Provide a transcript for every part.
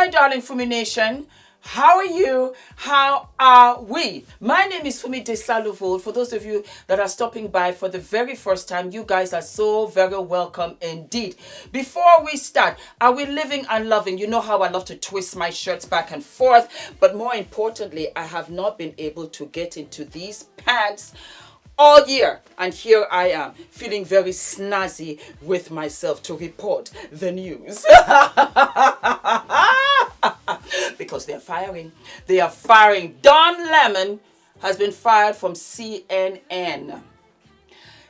my darling Fumi Nation. How are you? How are we? My name is Fumidesaluvold. For those of you that are stopping by for the very first time, you guys are so very welcome indeed. Before we start, are we living and loving? You know how I love to twist my shirts back and forth, but more importantly, I have not been able to get into these pants all year, and here I am feeling very snazzy with myself to report the news. Because they are firing. Don Lemon has been fired from CNN.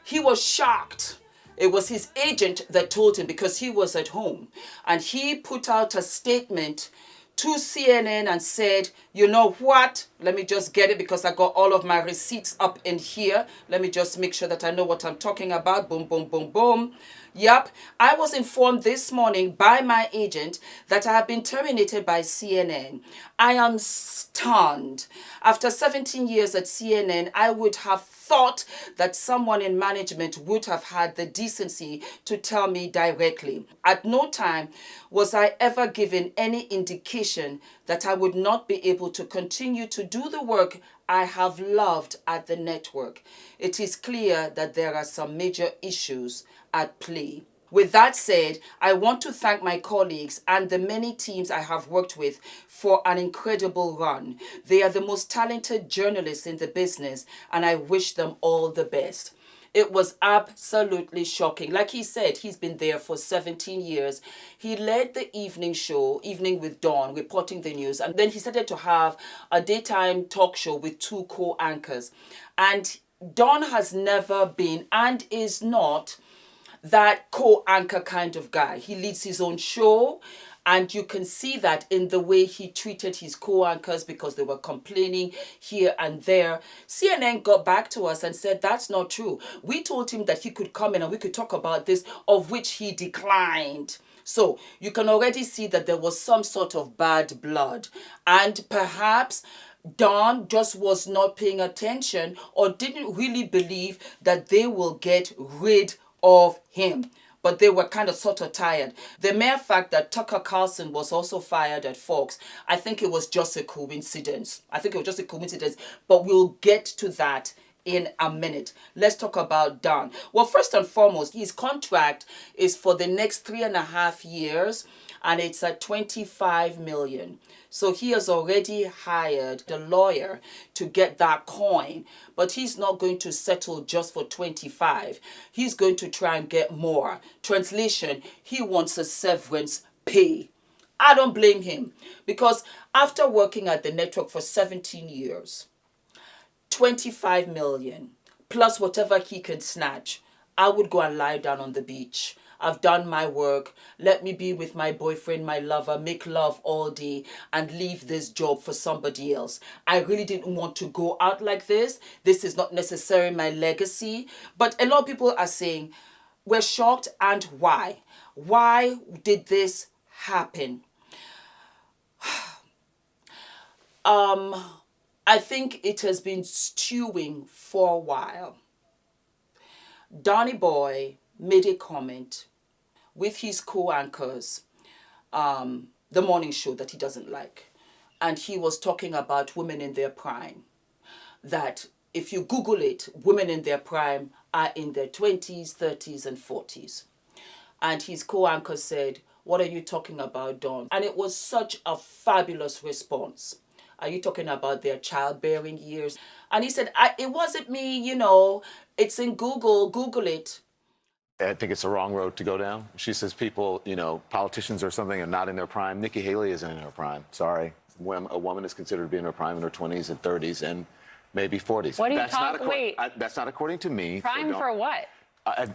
He was shocked. It was his agent that told him, because he was at home, and he put out a statement to CNN and said, you know what, let me just get it because I got all of my receipts up in here. Let me just make sure that I know what I'm talking about. Boom, boom, boom, boom. Yep, I was informed this morning by my agent that I have been terminated by CNN. I am stunned. After 17 years at CNN, I would have thought that someone in management would have had the decency to tell me directly. At no time was I ever given any indication that I would not be able to continue to do the work I have loved at the network. It is clear that there are some major issues at play. With that said, I want to thank my colleagues and the many teams I have worked with for an incredible run. They are the most talented journalists in the business, and I wish them all the best. It was absolutely shocking. Like he said, he's been there for 17 years. He led the evening show, Evening with Dawn, reporting the news. And then he started to have a daytime talk show with two co-anchors. And Dawn has never been and is not that co-anchor kind of guy. He leads his own show, and you can see that in the way he treated his co-anchors because they were complaining here and there. CNN got back to us and said that's not true. We told him that he could come in and we could talk about this, of which he declined. So you can already see that there was some sort of bad blood, and perhaps Don just was not paying attention or didn't really believe that they will get rid of him. But they were kind of sort of tired. The mere fact that Tucker Carlson was also fired at Fox, I think it was just a coincidence. But we'll get to that in a minute. Let's talk about Don. Well, first and foremost, his contract is for the next 3.5 years, and it's at $25 million. So he has already hired the lawyer to get that coin, but he's not going to settle just for 25. He's going to try and get more. Translation, he wants a severance pay. I don't blame him, because after working at the network for 17 years, 25 million plus whatever he can snatch, I would go and lie down on the beach. I've done my work. Let me be with my boyfriend, my lover, make love all day and leave this job for somebody else. I really didn't want to go out like this. This is not necessarily my legacy. But a lot of people are saying, we're shocked, and why? Why did this happen? I think it has been stewing for a while. Donny Boy made a comment with his co-anchors, the morning show, that he doesn't like. And he was talking about women in their prime. That if you Google it, women in their prime are in their 20s, 30s, and 40s. And his co-anchor said, what are you talking about, Don? And it was such a fabulous response. Are you talking about their childbearing years? And he said, it wasn't me, it's in Google, Google it. I think it's the wrong road to go down. She says people, politicians or something are not in their prime. Nikki Haley isn't in her prime. Sorry. When a woman is considered to be in her prime in her 20s and 30s and maybe 40s. What are you talking? Wait. That's not according to me. Prime for what?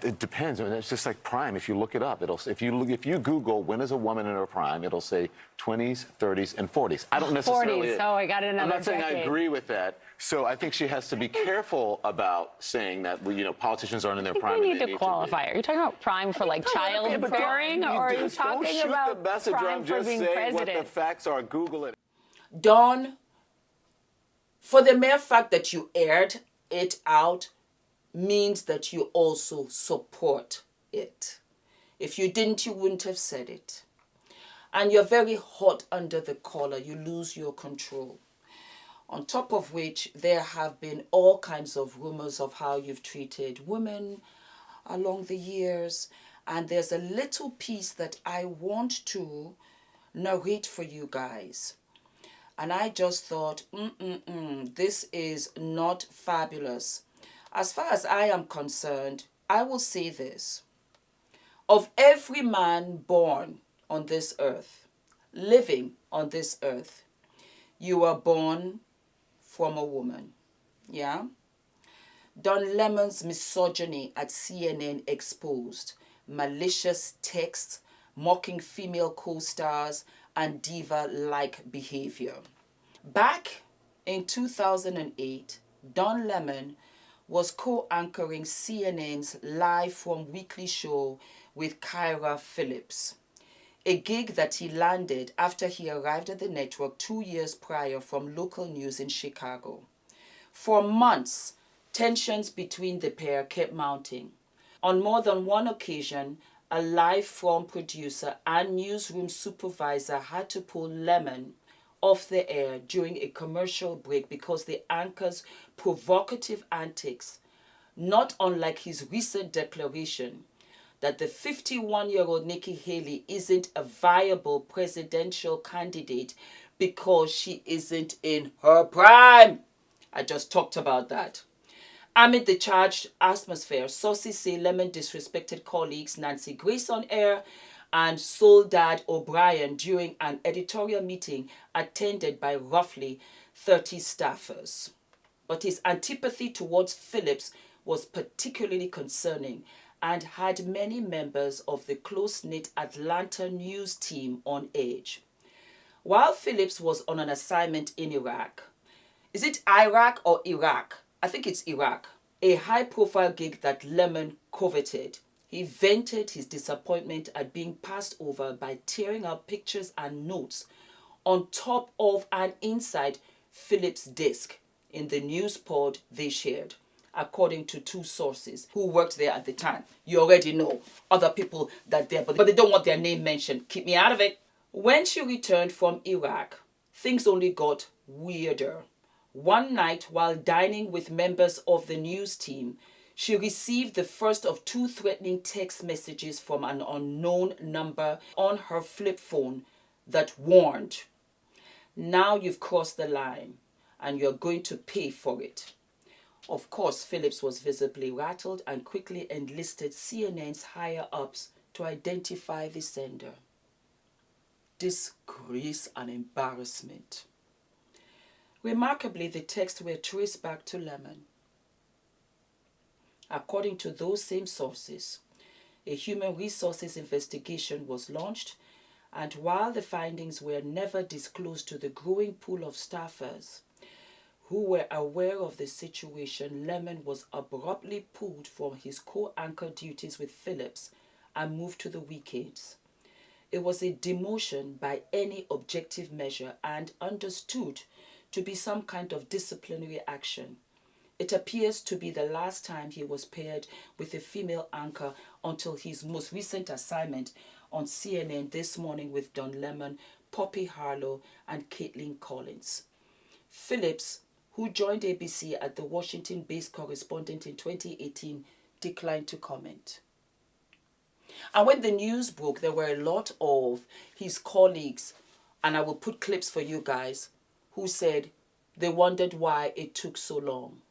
It depends. I mean, it's just like prime. If you look it up, if you Google when is a woman in her prime, it'll say 20s, 30s, and 40s. I don't necessarily. 40s. Oh, I got another. I'm not saying decade. I agree with that. So I think she has to be careful about saying that politicians aren't in their prime. We need to qualify. Are you talking about prime for like childbearing, or are you talking about prime for being president? What the facts are. Google it. Don, for the mere fact that you aired it out means that you also support it. If you didn't, you wouldn't have said it. and you're very hot under the collar. You lose your control. On top of which, there have been all kinds of rumors of how you've treated women along the years. And there's a little piece that I want to narrate for you guys. And I just thought, this is not fabulous. As far as I am concerned, I will say this. Of every man born on this earth, living on this earth, you are born from a woman. Yeah? Don Lemon's misogyny at CNN exposed malicious texts, mocking female co-stars, and diva-like behavior. Back in 2008, Don Lemon was co-anchoring CNN's Live from Weekly show with Kyra Phillips, a gig that he landed after he arrived at the network 2 years prior from local news in Chicago. For months, tensions between the pair kept mounting. On more than one occasion, a live from producer and newsroom supervisor had to pull Lemon off the air during a commercial break because the anchor's provocative antics, not unlike his recent declaration that the 51-year-old Nikki Haley isn't a viable presidential candidate because she isn't in her prime. I just talked about that. Amid the charged atmosphere, sources say Lemon disrespected colleagues Nancy Grace on air and Soledad O'Brien during an editorial meeting attended by roughly 30 staffers. But his antipathy towards Phillips was particularly concerning and had many members of the close-knit Atlanta news team on edge. While Phillips was on an assignment in Iraq, is it Iraq or Iraq? I think it's Iraq, a high-profile gig that Lemon coveted, he vented his disappointment at being passed over by tearing out pictures and notes on top of and inside Phillips' desk in the news pod they shared, according to two sources who worked there at the time. You already know other people that there, but they don't want their name mentioned. Keep me out of it. When she returned from Iraq, things only got weirder. One night, while dining with members of the news team, she received the first of two threatening text messages from an unknown number on her flip phone that warned, "Now you've crossed the line and you're going to pay for it." Of course, Phillips was visibly rattled and quickly enlisted CNN's higher-ups to identify the sender. Disgrace and embarrassment. Remarkably, the texts were traced back to Lemon. According to those same sources, a human resources investigation was launched, and while the findings were never disclosed to the growing pool of staffers who were aware of the situation, Lemon was abruptly pulled from his co-anchor duties with Phillips and moved to the weekends. It was a demotion by any objective measure and understood to be some kind of disciplinary action. It appears to be the last time he was paired with a female anchor until his most recent assignment on CNN This Morning with Don Lemon, Poppy Harlow, and Caitlin Collins. Phillips, who joined ABC as the Washington-based correspondent in 2018, declined to comment. And when the news broke, there were a lot of his colleagues, and I will put clips for you guys, who said they wondered why it took so long,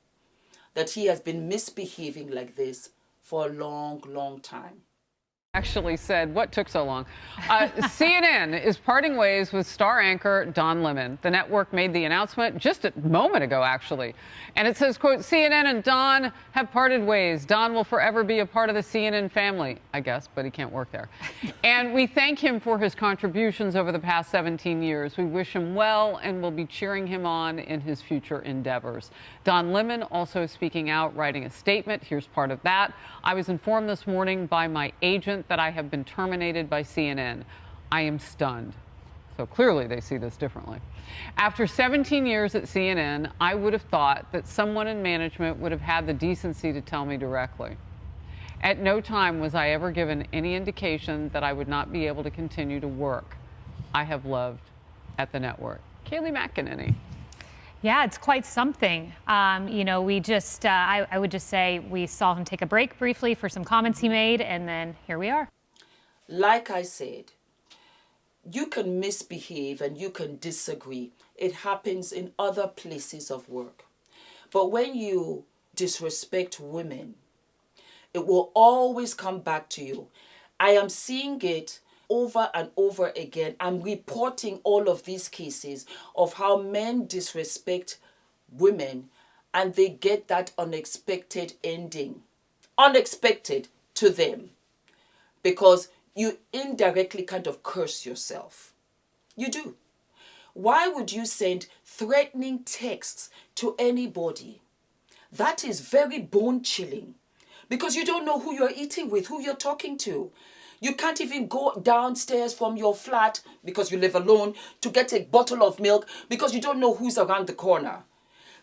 that he has been misbehaving like this for a long, long time. Actually said, what took so long? CNN is parting ways with star anchor Don Lemon. The network made the announcement just a moment ago, actually. And it says, quote, CNN and Don have parted ways. Don will forever be a part of the CNN family, I guess, but he can't work there. And we thank him for his contributions over the past 17 years. We wish him well and will be cheering him on in his future endeavors. Don Lemon also speaking out, writing a statement. Here's part of that. I was informed this morning by my agent that I have been terminated by CNN. I am stunned. So clearly they see this differently. After 17 years at CNN, I would have thought that someone in management would have had the decency to tell me directly. At no time was I ever given any indication that I would not be able to continue to work. I have loved at the network. Kayleigh McEnany. Yeah, it's quite something. You know, we just, I would just say we saw him take a break briefly for some comments he made, and then here we are. Like I said, you can misbehave and you can disagree. It happens in other places of work. But when you disrespect women, it will always come back to you. I am seeing it over and over again. I'm reporting all of these cases of how men disrespect women and they get that unexpected ending. Unexpected to them. Because you indirectly kind of curse yourself. You do. Why would you send threatening texts to anybody? That is very bone-chilling. Because you don't know who you're eating with, who you're talking to. You can't even go downstairs from your flat, because you live alone, to get a bottle of milk because you don't know who's around the corner.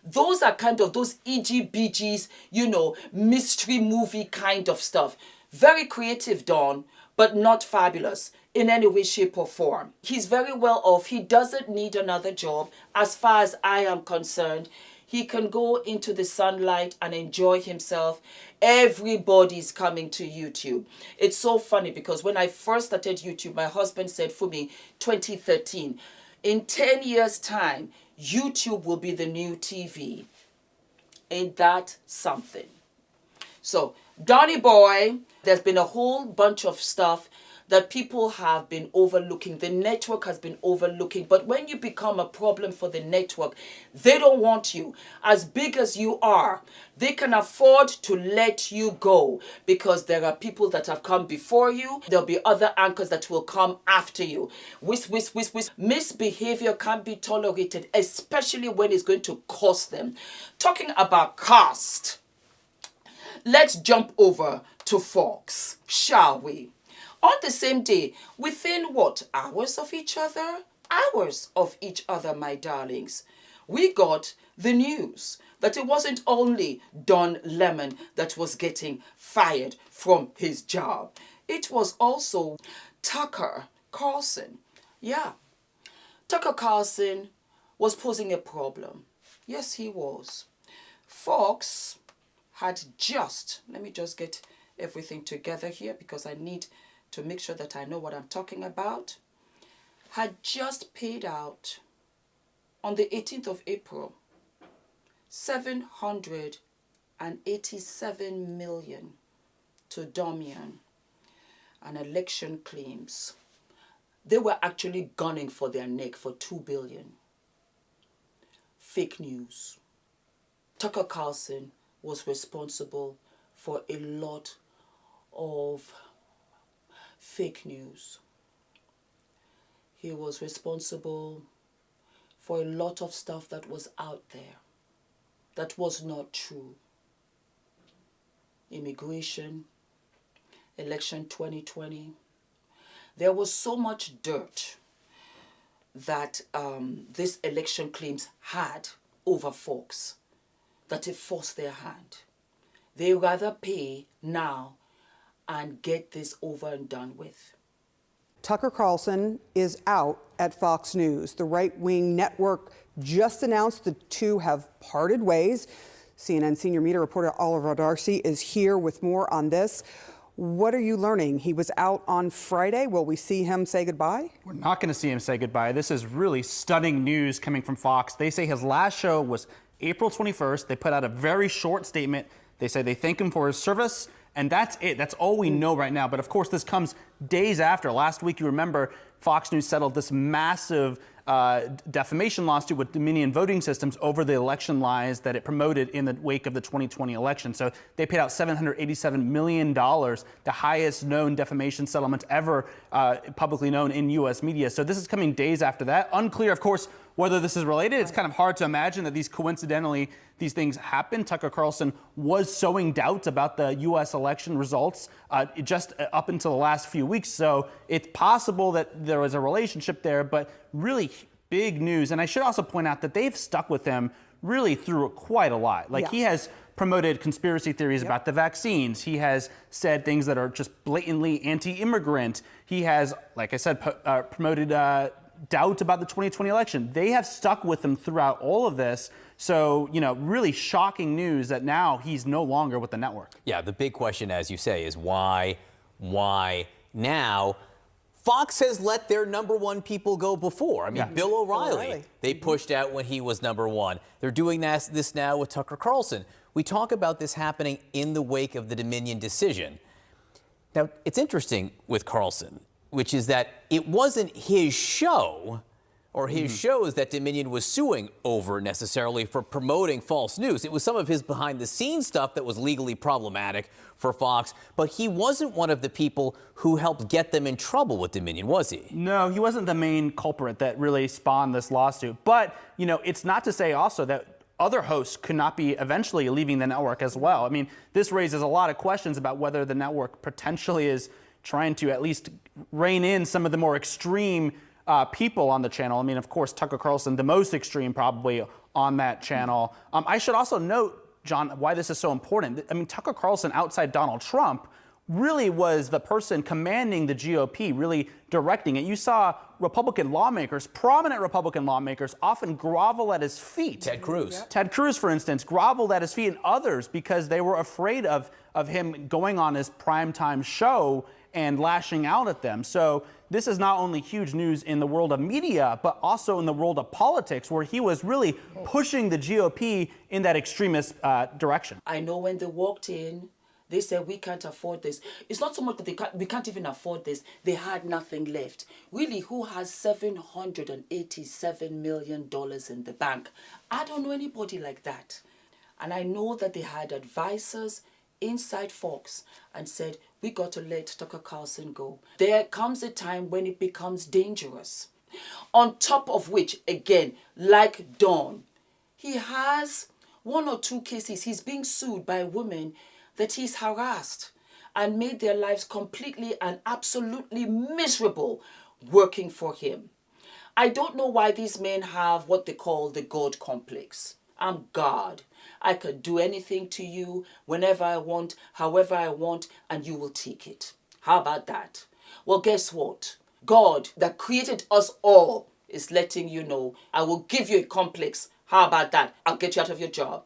Those are kind of those EGBGs, you know, mystery movie kind of stuff. Very creative, Dawn, but not fabulous in any way, shape or form. He's very well off. He doesn't need another job. As far as I am concerned, he can go into the sunlight and enjoy himself. Everybody's coming to YouTube. It's so funny because when I first started YouTube, my husband said, Fumi, 2013, in 10 years' time, YouTube will be the new TV. Ain't that something? So, Donny Boy, there's been a whole bunch of stuff that people have been overlooking. The network has been overlooking. But when you become a problem for the network, they don't want you. As big as you are, they can afford to let you go because there are people that have come before you. There'll be other anchors that will come after you. Whisk, whisk, whisk, whisk. Misbehavior can't be tolerated, especially when it's going to cost them. Talking about cost, let's jump over to Fox, shall we? On the same day, within what, hours of each other? Hours of each other, my darlings. We got the news that it wasn't only Don Lemon that was getting fired from his job. It was also Tucker Carlson. Yeah, Tucker Carlson was posing a problem. Yes, he was. Fox had just, let me just get everything together here because I need to make sure that I know what I'm talking about, had just paid out on the 18th of April, $787 million to Domian and election claims. They were actually gunning for their neck for $2 billion. Fake news. Tucker Carlson was responsible for a lot of fake news. He was responsible for a lot of stuff that was out there that was not true. Immigration, election 2020. There was so much dirt that this election claims had over Fox that it forced their hand. They rather pay now and get this over and done with. Tucker Carlson is out at Fox News. The right-wing network just announced the two have parted ways. CNN senior media reporter Oliver Darcy is here with more on this. What are you learning? He was out on Friday. Will we see him say goodbye? We're not going to see him say goodbye. This is really stunning news coming from Fox. They say his last show was April 21st. They put out a very short statement. They say they thank him for his service. And that's it. That's all we know right now. But of course, this comes days after. Last week, you remember, Fox News settled this massive defamation lawsuit with Dominion Voting Systems over the election lies that it promoted in the wake of the 2020 election. So they paid out $787 million, the highest known defamation settlement ever publicly known in U.S. media. So this is coming days after that. Unclear, of course, whether this is related. It's kind of hard to imagine that these things happen. Tucker Carlson was sowing doubt about the U.S. election results just up until the last few weeks. So it's possible that there was a relationship there, but really big news. And I should also point out that they've stuck with him really through quite a lot. Like he has promoted conspiracy theories about the vaccines. He has said things that are just blatantly anti-immigrant. He has, like I said, promoted doubt about the 2020 election. They have stuck with him throughout all of this. So, you know, really shocking news that now he's no longer with the network. Yeah, the big question, as you say, is why now? Fox has let their #1 people go before. I mean, Bill O'Reilly, they pushed out when he was #1. They're doing this now with Tucker Carlson. We talk about this happening in the wake of the Dominion decision. Now, it's interesting with Carlson, which is that it wasn't his show or his shows that Dominion was suing over necessarily for promoting false news. It was some of his behind-the-scenes stuff that was legally problematic for Fox, but he wasn't one of the people who helped get them in trouble with Dominion, was he? No, he wasn't the main culprit that really spawned this lawsuit. But, you know, it's not to say also that other hosts could not be eventually leaving the network as well. I mean, this raises a lot of questions about whether the network potentially is trying to at least rein in some of the more extreme people on the channel. I mean, of course, Tucker Carlson, the most extreme probably on that channel. I should also note, John, why this is so important. I mean, Tucker Carlson, outside Donald Trump, really was the person commanding the GOP, really directing it. You saw Republican lawmakers, prominent Republican lawmakers, often grovel at his feet. Ted Cruz. Ted Cruz, for instance, groveled at his feet, and others because they were afraid of him going on his primetime show and lashing out at them. So this is not only huge news in the world of media, but also in the world of politics, where he was really pushing the GOP in that extremist direction. I know when they walked in, they said, we can't afford this. It's not so much that we can't even afford this. They had nothing left. Really, who has $787 million in the bank? I don't know anybody like that. And I know that they had advisors inside Fox and said, we got to let Tucker Carlson go. There comes a time when it becomes dangerous. On top of which, again, like Don, he has 1 or 2 cases. He's being sued by women that he's harassed and made their lives completely and absolutely miserable working for him. I don't know why these men have what they call the God complex. I'm God. I could do anything to you whenever I want, however I want, and you will take it. How about that? Well, guess what? God that created us all is letting you know, I will give you a complex. How about that? I'll get you out of your job.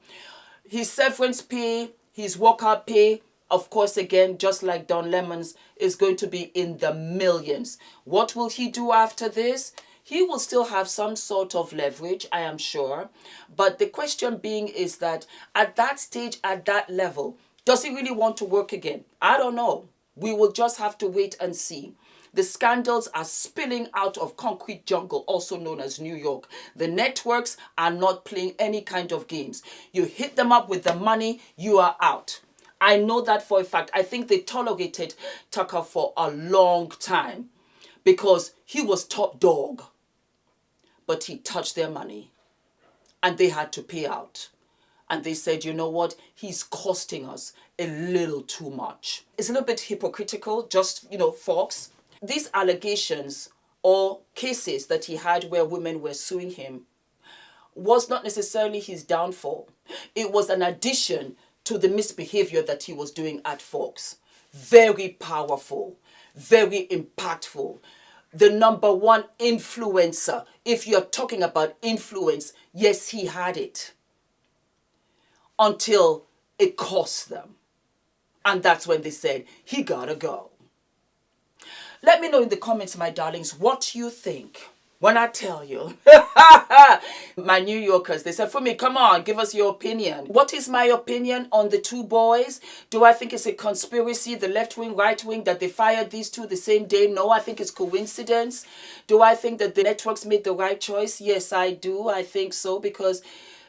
His severance pay, his walkout pay, of course, again, just like Don Lemon's, is going to be in the millions. What will he do after this? He will still have some sort of leverage, I am sure. But the question being is that at that stage, at that level, does he really want to work again? I don't know. We will just have to wait and see. The scandals are spilling out of concrete jungle, also known as New York. The networks are not playing any kind of games. You hit them up with the money, you are out. I know that for a fact. I think they tolerated Tucker for a long time because he was top dog. But he touched their money and they had to pay out. And they said, you know what? He's costing us a little too much. It's a little bit hypocritical, just, Fox. These allegations or cases that he had where women were suing him was not necessarily his downfall. It was an addition to the misbehavior that he was doing at Fox. Very powerful, very impactful. The #1 influencer. If you're talking about influence, yes, he had it. Until it cost them. And that's when they said, he gotta go. Let me know in the comments, my darlings, what you think when I tell you. My New Yorkers, they said, Fumi, come on, give us your opinion. What is my opinion on the 2 boys? Do I think it's a conspiracy, the left wing, right wing, that they fired these 2 the same day? No, I think it's coincidence. Do I think that the networks made the right choice? Yes, I do. I think so, because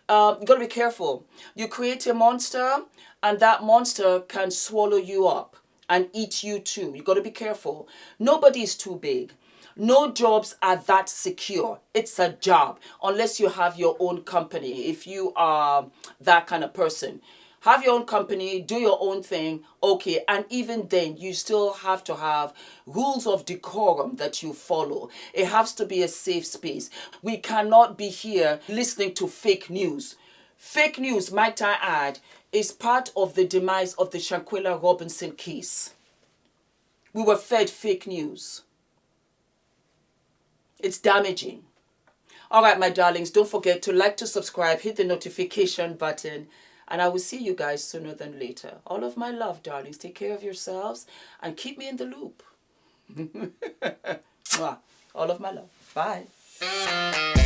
you got to be careful. You create a monster and that monster can swallow you up and eat you too. You got to be careful. Nobody is too big. No jobs are that secure. It's a job, unless you have your own company. If you are that kind of person, have your own company, do your own thing, okay. And even then, you still have to have rules of decorum that you follow. It has to be a safe space. We cannot be here listening to fake news. Fake news, might I add, is part of the demise of the Shanquella Robinson case. We were fed fake news. It's damaging. All right, my darlings, don't forget to like, to subscribe, hit the notification button, and I will see you guys sooner than later. All of my love, darlings. Take care of yourselves and keep me in the loop. All of my love. Bye.